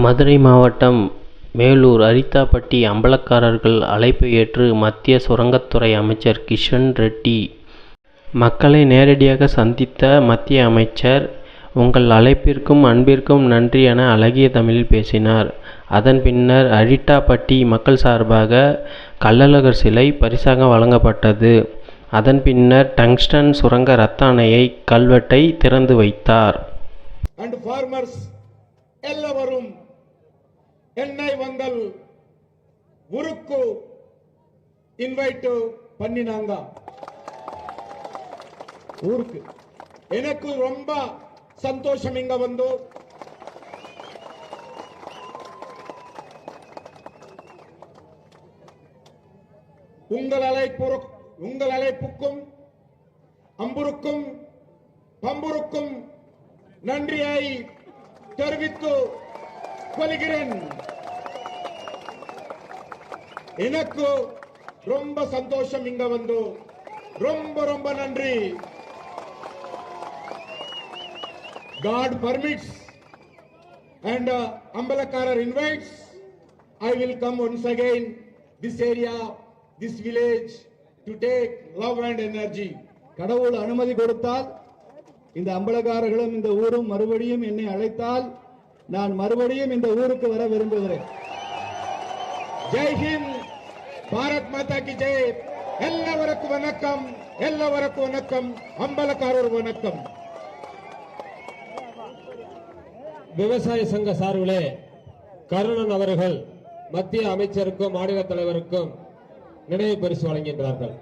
மதுரை மாவட்டம் மேலூர் அரித்தாப்பட்டி அம்பலக்காரர்கள் அழைப்பை ஏற்று மத்திய சுரங்கத்துறை அமைச்சர் கிஷன் ரெட்டி மக்களை நேரடியாக சந்தித்த மத்திய அமைச்சர், உங்கள் அழைப்பிற்கும் அன்பிற்கும் நன்றி என அழகிய தமிழில் பேசினார். அதன் பின்னர் அரிட்டாப்பட்டி மக்கள் சார்பாக கள்ளழகர் சிலை பரிசாக வழங்கப்பட்டது. அதன் பின்னர் டங்ஸ்டன் சுரங்க ரத்த அணையை கல்வெட்டை திறந்து வைத்தார். ಎಲ್ಲವರೂ என்னை வந்தல் ஊருக்கு இன்வைட் பண்ணினாங்க. ஊருக்கு எனக்கு ரொம்ப சந்தோஷம். இங்க வந்து உங்கள் அழைப்புக்கும் அம்புருக்கும் பம்புருக்கும் நன்றியை தெரிவித்து கொள்கிறேன். எனக்கு ரொம்ப சந்தோஷம். இங்க வந்து ரொம்ப ரொம்ப நன்றி. God permits and Ambalakarar invites, I will come once again this area, this village to take love and energy. கடவுள் அனுமதி கொடுத்தால் இந்த அம்பலக்காரர்களும் இந்த ஊரும் மறுபடியும் என்னை அழைத்தால் நான் மறுபடியும் இந்த ஊருக்கு வர விரும்புகிறேன். ஜெய் ஹிந்த், பாரத் மாதா கி ஜெய். எல்லாருக்கும் வணக்கம், எல்லாருக்கும் வணக்கம், அம்பலக்காரர் வணக்கம். விவசாய சங்க சார்பிலே கருணன் அவர்கள் மத்திய அமைச்சருக்கும் மாநில தலைவருக்கும் நினைவு பரிசு வழங்குகின்றார்கள்.